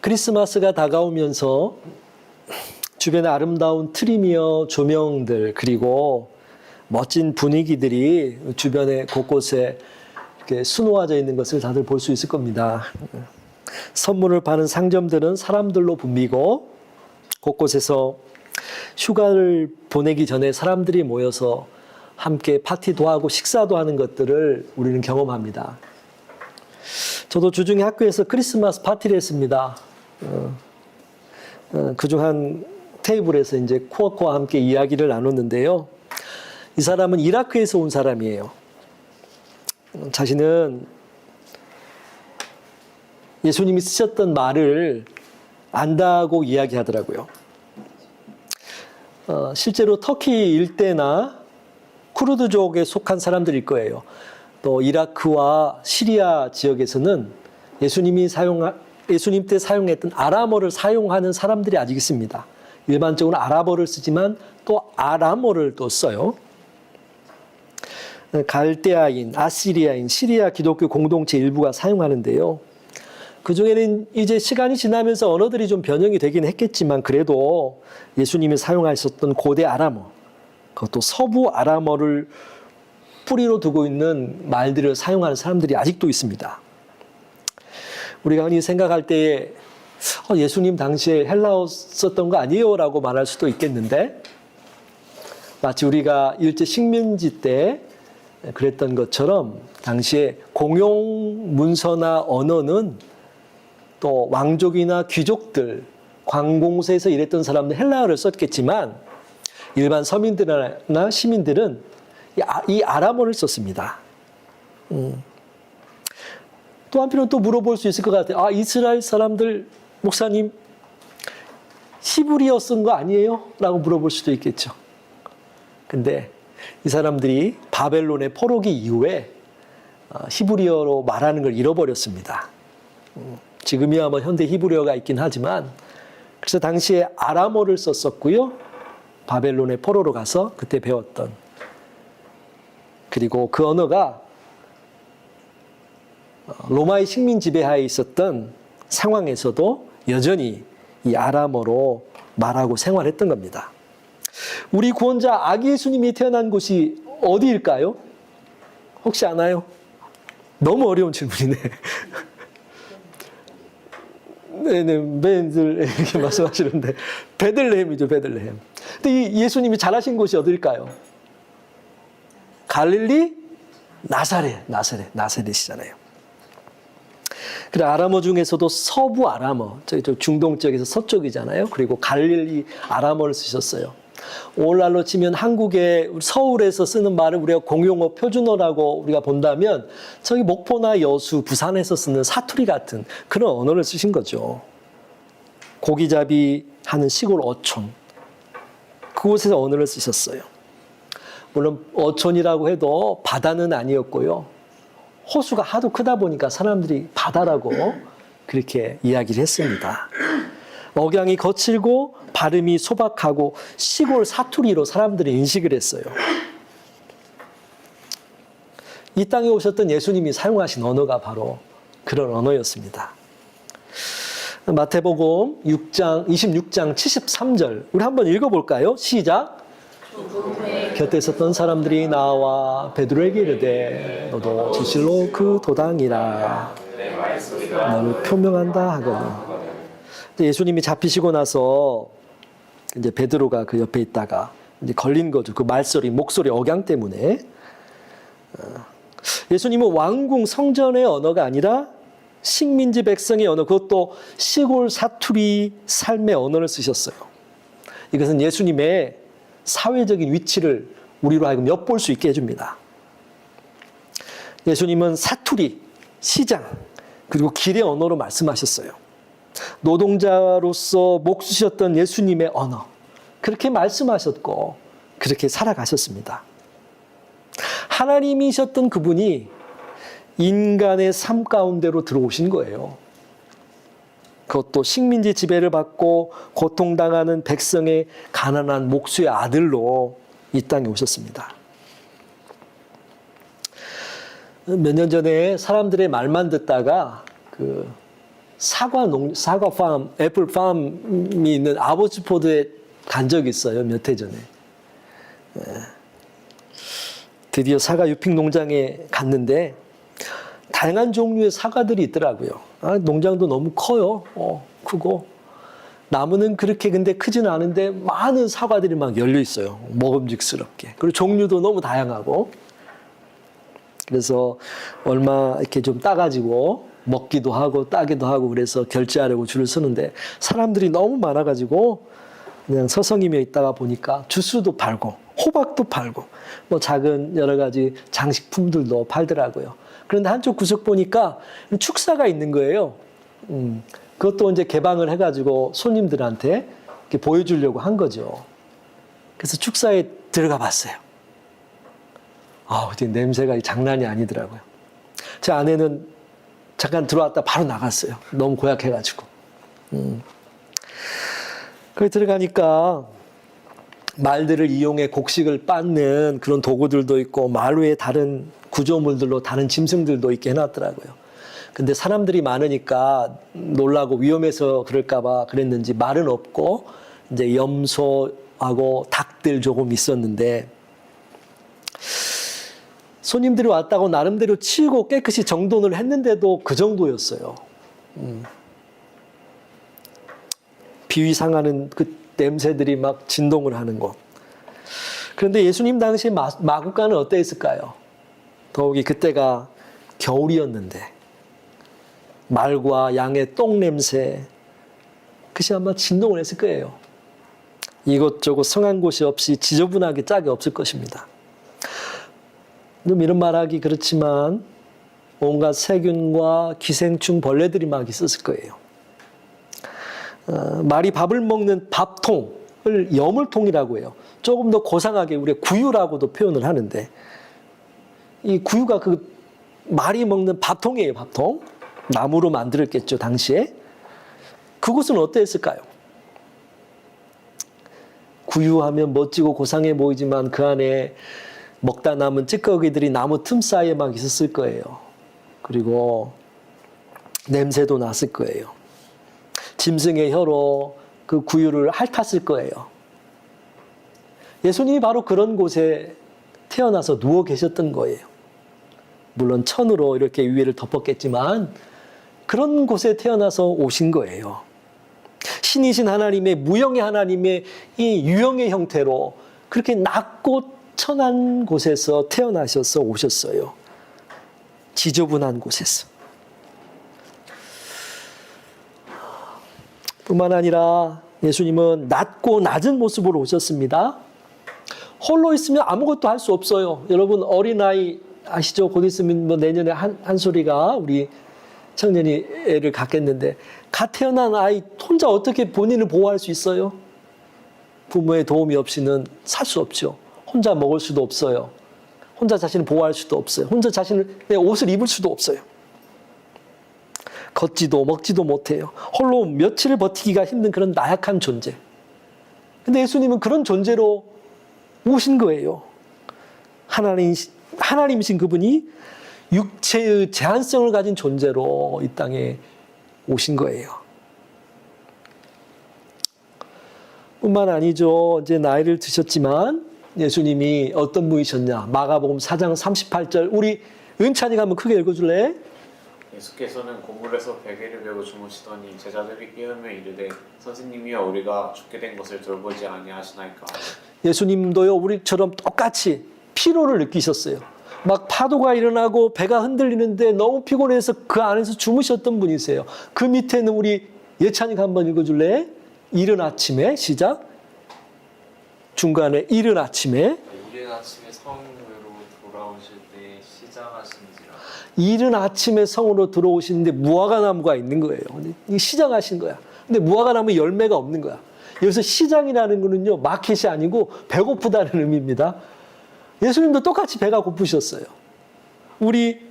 크리스마스가 다가오면서 주변에 아름다운 트림이며 조명들 그리고 멋진 분위기들이 주변에 곳곳에 이렇게 수놓아져 있는 것을 다들 볼 수 있을 겁니다. 선물을 파는 상점들은 사람들로 붐비고 곳곳에서 휴가를 보내기 전에 사람들이 모여서 함께 파티도 하고 식사도 하는 것들을 우리는 경험합니다. 저도 주중에 학교에서 크리스마스 파티를 했습니다. 그중 한 테이블에서 이제 코어코와 함께 이야기를 나눴는데요. 이 사람은 이라크에서 온 사람이에요. 자신은 예수님이 쓰셨던 말을 안다고 이야기하더라고요. 실제로 터키 일대나 쿠르드족에 속한 사람들일 거예요. 또 이라크와 시리아 지역에서는 예수님 때 사용했던 아람어를 사용하는 사람들이 아직 있습니다. 일반적으로 아랍어를 쓰지만 또 아람어를 또 써요. 갈대아인, 아시리아인, 시리아 기독교 공동체 일부가 사용하는데요. 그중에는 이제 시간이 지나면서 언어들이 좀 변형이 되긴 했겠지만 그래도 예수님이 사용하셨던 고대 아람어, 그것도 서부 아람어를 뿌리로 두고 있는 말들을 사용하는 사람들이 아직도 있습니다. 우리가 흔히 생각할 때에 예수님 당시에 헬라어 썼던 거 아니에요? 라고 말할 수도 있겠는데 마치 우리가 일제 식민지 때 그랬던 것처럼 당시에 공용 문서나 언어는 또 왕족이나 귀족들, 관공서에서 일했던 사람들 헬라어를 썼겠지만 일반 서민들이나 시민들은 이 아람어를 썼습니다. 또 한편으로는 또 물어볼 수 있을 것 같아요. 이스라엘 사람들 목사님 히브리어 쓴 거 아니에요? 라고 물어볼 수도 있겠죠. 근데 이 사람들이 바벨론의 포로기 이후에 히브리어로 말하는 걸 잃어버렸습니다. 지금이야 뭐 현대 히브리어가 있긴 하지만 그래서 당시에 아람어를 썼었고요. 바벨론의 포로로 가서 그때 배웠던 그리고 그 언어가 로마의 식민 지배하에 있었던 상황에서도 여전히 이 아람어로 말하고 생활했던 겁니다. 우리 구원자 아기 예수님이 태어난 곳이 어디일까요? 혹시 아나요? 너무 어려운 질문이네. 네네, 매들 이렇게 말씀하시는데 베들레헴이죠, 베들레헴. 근데 이 예수님이 자라신 곳이 어딜까요? 갈릴리, 나사렛이잖아요. 그래 아람어 중에서도 서부 아람어, 저기 중동 지역에서 서쪽이잖아요. 그리고 갈릴리 아람어를 쓰셨어요. 오늘날로 치면 한국의 서울에서 쓰는 말을 우리가 공용어, 표준어라고 우리가 본다면 저기 목포나 여수, 부산에서 쓰는 사투리 같은 그런 언어를 쓰신 거죠. 고기잡이 하는 시골 어촌, 그곳에서 언어를 쓰셨어요. 물론 어촌이라고 해도 바다는 아니었고요. 호수가 하도 크다 보니까 사람들이 바다라고 그렇게 이야기를 했습니다. 억양이 거칠고 발음이 소박하고 시골 사투리로 사람들이 인식을 했어요. 이 땅에 오셨던 예수님이 사용하신 언어가 바로 그런 언어였습니다. 마태복음 26장 73절 우리 한번 읽어볼까요? 시작! 곁에 있었던 사람들이 나와 베드로에게 이르되 너도 진실로 그 도당이라 너를 표명한다 하거든. 예수님이 잡히시고 나서 이제 베드로가 그 옆에 있다가 이제 걸린 거죠. 그 말소리, 목소리, 억양 때문에. 예수님은 왕궁 성전의 언어가 아니라 식민지 백성의 언어, 그것도 시골 사투리 삶의 언어를 쓰셨어요. 이것은 예수님의 사회적인 위치를 우리로 하여금 엿볼 수 있게 해줍니다. 예수님은 사투리, 시장, 그리고 길의 언어로 말씀하셨어요. 노동자로서 목 쓰셨던 예수님의 언어, 그렇게 말씀하셨고 그렇게 살아가셨습니다. 하나님이셨던 그분이 인간의 삶 가운데로 들어오신 거예요. 그것도 식민지 지배를 받고 고통당하는 백성의 가난한 목수의 아들로 이 땅에 오셨습니다. 몇 년 전에 사람들의 말만 듣다가 그 사과 팜, 애플 팜이 있는 아보츠포드에 간 적이 있어요. 몇 해 전에. 드디어 사과 유픽 농장에 갔는데 다양한 종류의 사과들이 있더라고요. 농장도 너무 커요. 크고. 나무는 그렇게 근데 크지는 않은데 많은 사과들이 막 열려 있어요. 먹음직스럽게. 그리고 종류도 너무 다양하고. 그래서 얼마 이렇게 좀 따가지고 먹기도 하고 따기도 하고 그래서 결제하려고 줄을 서는데 사람들이 너무 많아가지고 그냥 서성이며 있다가 보니까 주스도 팔고 호박도 팔고 뭐 작은 여러 가지 장식품들도 팔더라고요. 그런데 한쪽 구석 보니까 축사가 있는 거예요. 그것도 이제 개방을 해가지고 손님들한테 이렇게 보여주려고 한 거죠. 그래서 축사에 들어가 봤어요. 근데 냄새가 장난이 아니더라고요. 제 아내는 잠깐 들어왔다 바로 나갔어요. 너무 고약해가지고. 거기 들어가니까 말들을 이용해 곡식을 빻는 그런 도구들도 있고 말 외에 다른 구조물들로 다른 짐승들도 있게 해놨더라고요. 근데 사람들이 많으니까 놀라고 위험해서 그럴까봐 그랬는지 말은 없고 이제 염소하고 닭들 조금 있었는데 손님들이 왔다고 나름대로 치우고 깨끗이 정돈을 했는데도 그 정도였어요. 비위 상하는 그 냄새들이 막 진동을 하는 곳. 그런데 예수님 당시 마구간은 어땠을까요? 더욱이 그때가 겨울이었는데 말과 양의 똥 냄새 그것이 아마 진동을 했을 거예요. 이것저것 성한 곳이 없이 지저분하게 짝이 없을 것입니다. 좀 이런 말하기 그렇지만 온갖 세균과 기생충 벌레들이 막 있었을 거예요. 말이 밥을 먹는 밥통을 여물통이라고 해요. 조금 더 고상하게 우리가 구유라고도 표현을 하는데 이 구유가 그 말이 먹는 밥통이에요. 밥통. 나무로 만들었겠죠. 당시에. 그곳은 어땠을까요? 구유하면 멋지고 고상해 보이지만 그 안에 먹다 남은 찌꺼기들이 나무 틈 사이에 막 있었을 거예요. 그리고 냄새도 났을 거예요. 짐승의 혀로 그 구유를 핥았을 거예요. 예수님이 바로 그런 곳에 태어나서 누워 계셨던 거예요. 물론 천으로 이렇게 위를 덮었겠지만 그런 곳에 태어나서 오신 거예요. 신이신 하나님의 무형의 하나님의 이 유형의 형태로 그렇게 낮고 천한 곳에서 태어나셔서 오셨어요. 지저분한 곳에서. 뿐만 아니라 예수님은 낮고 낮은 모습으로 오셨습니다. 홀로 있으면 아무것도 할 수 없어요. 여러분 어린아이 아시죠? 곧 있으면 뭐 내년에 한 소리가 우리 청년이 애를 갖겠는데 갓 태어난 아이 혼자 어떻게 본인을 보호할 수 있어요? 부모의 도움이 없이는 살 수 없죠. 혼자 먹을 수도 없어요. 혼자 자신을 보호할 수도 없어요. 혼자 자신의 옷을 입을 수도 없어요. 걷지도 먹지도 못해요. 홀로 며칠을 버티기가 힘든 그런 나약한 존재. 근데 예수님은 그런 존재로 오신 거예요. 하나님이신 그분이 육체의 제한성을 가진 존재로 이 땅에 오신 거예요. 뿐만 아니죠. 이제 나이를 드셨지만 예수님이 어떤 분이셨냐. 마가복음 4장 38절 우리 은찬이가 한번 크게 읽어줄래? 예수께서는 고물에서 베개를 베고 주무시더니 제자들이 깨우며 이르되 선생님이여 우리가 죽게 된 것을 돌보지 아니하시나이까. 예수님도요 우리처럼 똑같이 피로를 느끼셨어요. 막 파도가 일어나고 배가 흔들리는데 너무 피곤해서 그 안에서 주무셨던 분이세요. 그 밑에는 우리 예찬이가 한번 읽어줄래? 이른 아침에 시작. 중간에 이른 아침에 이른 아침에 성으로 돌아오실 때 시작하신지라. 이른 아침에 성으로 들어오시는데 무화과 나무가 있는 거예요. 근데 시작하신 거야. 근데 무화과 나무 열매가 없는 거야. 여기서 시장이라는 거는요 마켓이 아니고 배고프다는 의미입니다. 예수님도 똑같이 배가 고프셨어요. 우리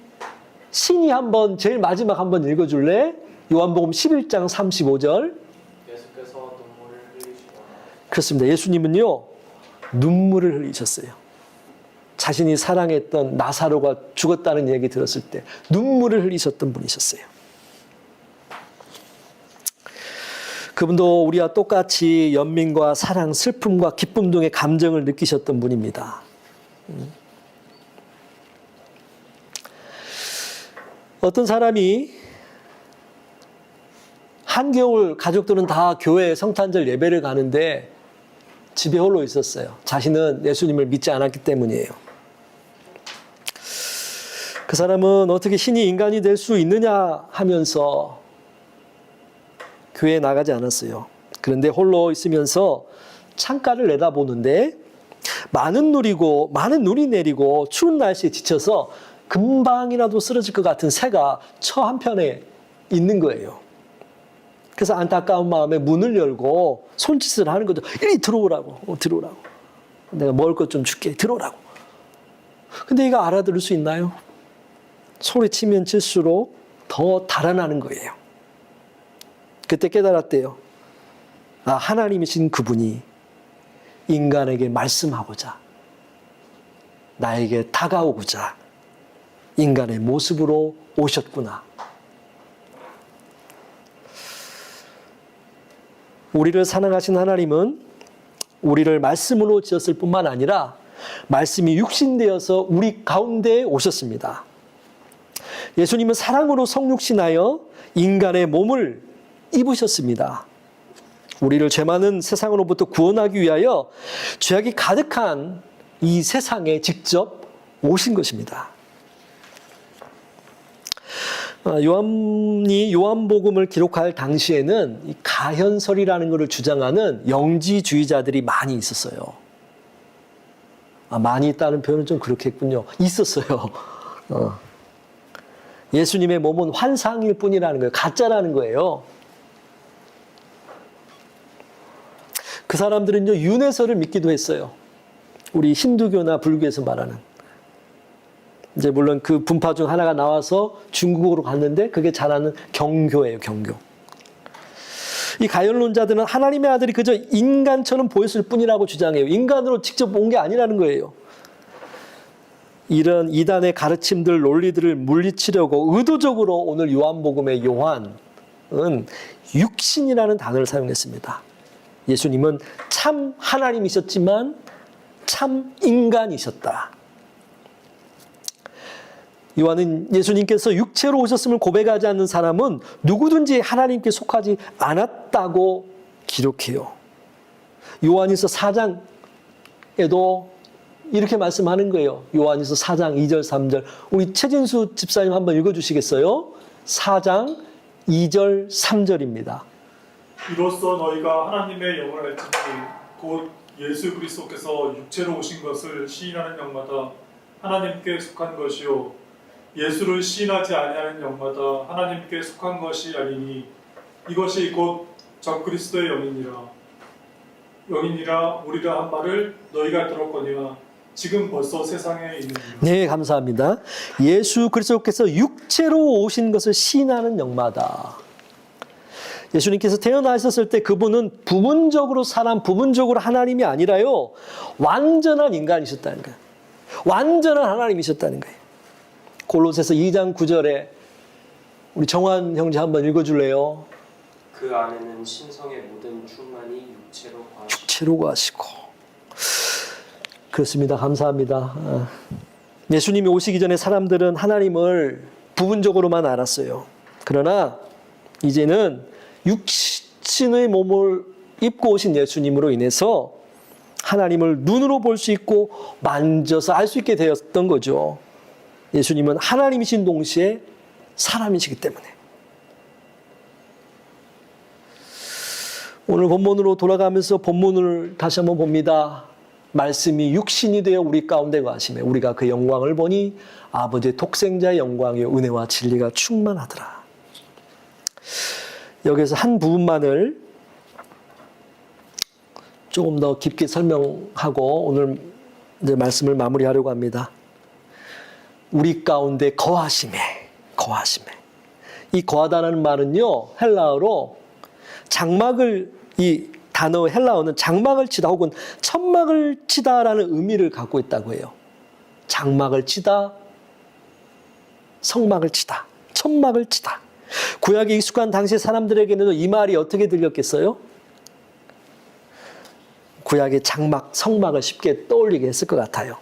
신이 한번 제일 마지막 한번 읽어줄래? 요한복음 11장 35절. 예수께서 눈물을 흘리시더라. 그렇습니다. 예수님은요 눈물을 흘리셨어요. 자신이 사랑했던 나사로가 죽었다는 얘기 들었을 때 눈물을 흘리셨던 분이셨어요. 그분도 우리와 똑같이 연민과 사랑, 슬픔과 기쁨 등의 감정을 느끼셨던 분입니다. 어떤 사람이 한겨울 가족들은 다 교회 성탄절 예배를 가는데 집에 홀로 있었어요. 자신은 예수님을 믿지 않았기 때문이에요. 그 사람은 어떻게 신이 인간이 될 수 있느냐 하면서 교회에 나가지 않았어요. 그런데 홀로 있으면서 창가를 내다보는데 많은 눈이 내리고 추운 날씨에 지쳐서 금방이라도 쓰러질 것 같은 새가 저 한편에 있는 거예요. 그래서 안타까운 마음에 문을 열고 손짓을 하는 거죠. 이리 들어오라고. 내가 먹을 것 좀 줄게. 들어오라고. 근데 이가 알아들을 수 있나요? 소리치면 칠수록 더 달아나는 거예요. 그때 깨달았대요. 하나님이신 그분이 인간에게 말씀하고자, 나에게 다가오고자 인간의 모습으로 오셨구나. 우리를 사랑하신 하나님은 우리를 말씀으로 지었을 뿐만 아니라 말씀이 육신되어서 우리 가운데에 오셨습니다. 예수님은 사랑으로 성육신하여 인간의 몸을 입으셨습니다. 우리를 죄 많은 세상으로부터 구원하기 위하여 죄악이 가득한 이 세상에 직접 오신 것입니다. 요한이 요한복음을 기록할 당시에는 이 가현설이라는 것을 주장하는 영지주의자들이 많이 있었어요. 많이 있다는 표현은 좀 그렇겠군요. 있었어요. 예수님의 몸은 환상일 뿐이라는 거예요. 가짜라는 거예요. 그 사람들은요, 윤회설을 믿기도 했어요. 우리 힌두교나 불교에서 말하는. 이제 물론 그 분파 중 하나가 나와서 중국으로 갔는데 그게 잘하는 경교예요, 경교. 이 가열론자들은 하나님의 아들이 그저 인간처럼 보였을 뿐이라고 주장해요. 인간으로 직접 온 게 아니라는 거예요. 이런 이단의 가르침들, 논리들을 물리치려고 의도적으로 오늘 요한복음의 요한은 육신이라는 단어를 사용했습니다. 예수님은 참 하나님이셨지만 참 인간이셨다. 요한은 예수님께서 육체로 오셨음을 고백하지 않는 사람은 누구든지 하나님께 속하지 않았다고 기록해요. 요한일서 4장에도 이렇게 말씀하는 거예요. 요한일서 4장 2절 3절. 우리 최진수 집사님 한번 읽어주시겠어요? 4장 2절 3절입니다. 이로써 너희가 하나님의 영을 알지니 곧 예수 그리스도께서 육체로 오신 것을 시인하는 영마다 하나님께 속한 것이요 예수를 시인하지 아니하는 영마다 하나님께 속한 것이 아니니 이것이 곧 적그리스도의 영이니라 우리가 한 말을 너희가 들었거니와 지금 벌써 세상에 있느니라. 네, 감사합니다. 예수 그리스도께서 육체로 오신 것을 시인하는 영마다. 예수님께서 태어나셨을 때 그분은 부분적으로 사람, 부분적으로 하나님이 아니라요, 완전한 인간이셨다는 거예요. 완전한 하나님이셨다는 거예요. 골로새서 2장 9절에 우리 정환 형제 한번 읽어줄래요? 그 안에는 신성의 모든 충만이 육체로 거하시고. 그렇습니다. 감사합니다. 예수님이 오시기 전에 사람들은 하나님을 부분적으로만 알았어요. 그러나 이제는 육신의 몸을 입고 오신 예수님으로 인해서 하나님을 눈으로 볼 수 있고 만져서 알 수 있게 되었던 거죠. 예수님은 하나님이신 동시에 사람이시기 때문에. 오늘 본문으로 돌아가면서 본문을 다시 한번 봅니다. 말씀이 육신이 되어 우리 가운데 거하시매 우리가 그 영광을 보니 아버지의 독생자의 영광이요 은혜와 진리가 충만하더라. 여기서 한 부분만을 조금 더 깊게 설명하고 오늘 이제 말씀을 마무리하려고 합니다. 우리 가운데 거하심에. 이 거하다는 말은요, 헬라어로 장막을, 이 단어 헬라어는 장막을 치다 혹은 천막을 치다라는 의미를 갖고 있다고 해요. 장막을 치다, 성막을 치다, 천막을 치다. 구약에 익숙한 당시 사람들에게는 이 말이 어떻게 들렸겠어요? 구약의 장막, 성막을 쉽게 떠올리게 했을 것 같아요.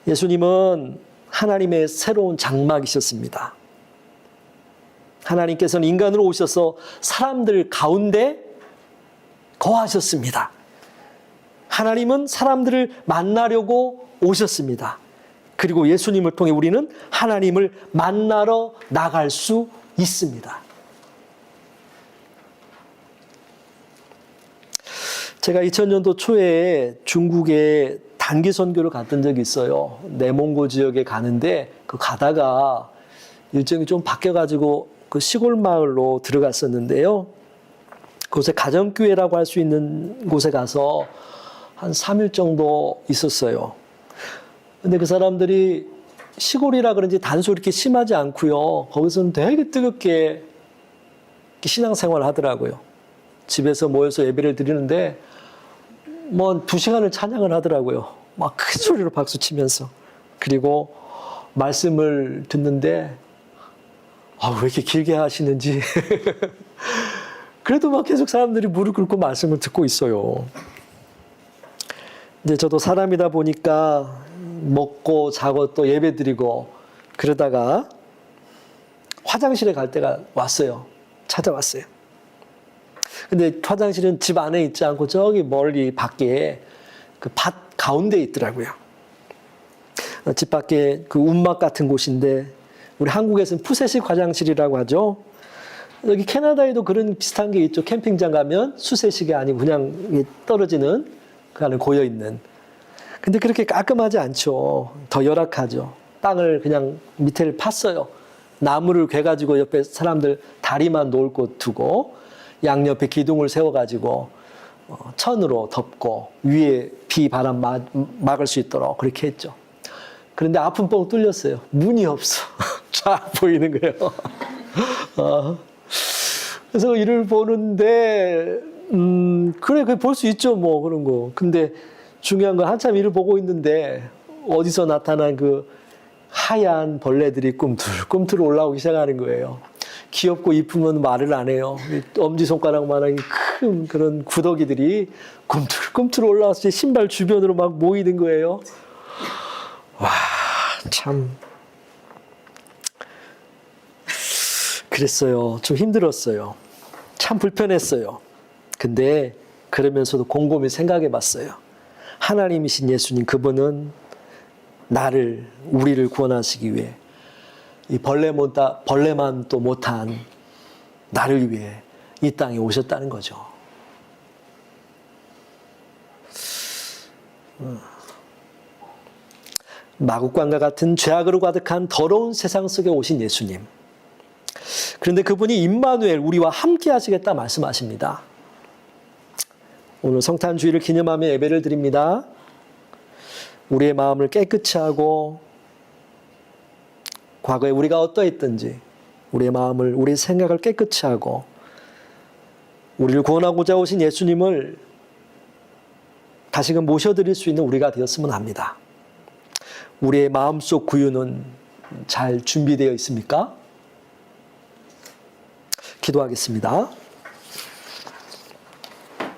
예수님은 하나님의 새로운 장막이셨습니다. 하나님께서는 인간으로 오셔서 사람들 가운데 거하셨습니다. 하나님은 사람들을 만나려고 오셨습니다. 그리고 예수님을 통해 우리는 하나님을 만나러 나갈 수 있습니다. 제가 2000년도 초에 중국에 단기 선교를 갔던 적이 있어요. 내몽고 지역에 가는데 그 가다가 일정이 좀 바뀌어가지고 그 시골 마을로 들어갔었는데요. 그곳에 가정교회라고 할 수 있는 곳에 가서 한 3일 정도 있었어요. 근데 그 사람들이 시골이라 그런지 단속이 이렇게 심하지 않고요. 거기서는 되게 뜨겁게 신앙생활을 하더라고요. 집에서 모여서 예배를 드리는데 뭐 2시간을 찬양을 하더라고요. 막 큰 소리로 박수 치면서. 그리고 말씀을 듣는데 왜 이렇게 길게 하시는지. 그래도 막 계속 사람들이 무릎 꿇고 말씀을 듣고 있어요. 이제 저도 사람이다 보니까 먹고 자고 또 예배 드리고 그러다가 화장실에 갈 때가 왔어요. 찾아왔어요. 근데 화장실은 집 안에 있지 않고 저기 멀리 밖에 그 밭 가운데 있더라고요. 집 밖에 그 움막 같은 곳인데 우리 한국에서는 푸세식 화장실이라고 하죠. 여기 캐나다에도 그런 비슷한 게 있죠. 캠핑장 가면 수세식이 아니고 그냥 떨어지는 그 안에 고여 있는. 근데 그렇게 깔끔하지 않죠. 더 열악하죠. 땅을 그냥 밑에를 팠어요. 나무를 괴가지고 옆에 사람들 다리만 놓을 곳 두고 양옆에 기둥을 세워가지고 천으로 덮고 위에 비 바람 막을 수 있도록 그렇게 했죠. 그런데 앞은 뻥 뚫렸어요. 문이 없어. 쫙 보이는 거예요. 그래서 이를 보는데 그래 볼 수 있죠 뭐 그런 거. 근데 중요한 건 한참 이를 보고 있는데 어디서 나타난 그 하얀 벌레들이 꿈틀꿈틀 올라오기 시작하는 거예요. 귀엽고 이쁘면 말을 안 해요. 엄지손가락만한 큰 그런 구더기들이 꿈틀꿈틀 올라와서 신발 주변으로 막 모이는 거예요. 와, 참. 그랬어요. 좀 힘들었어요. 참 불편했어요. 근데 그러면서도 곰곰이 생각해 봤어요. 하나님이신 예수님, 그분은 우리를 구원하시기 위해 이 벌레만 또 못한 나를 위해 이 땅에 오셨다는 거죠. 마국간과 같은 죄악으로 가득한 더러운 세상 속에 오신 예수님. 그런데 그분이 임마누엘, 우리와 함께 하시겠다 말씀하십니다. 오늘 성탄주의를 기념하며 예배를 드립니다. 우리의 마음을 깨끗이 하고 과거에 우리가 어떠했든지 우리의 마음을, 우리의 생각을 깨끗이 하고 우리를 구원하고자 오신 예수님을 다시금 모셔드릴 수 있는 우리가 되었으면 합니다. 우리의 마음속 구유는 잘 준비되어 있습니까? 기도하겠습니다.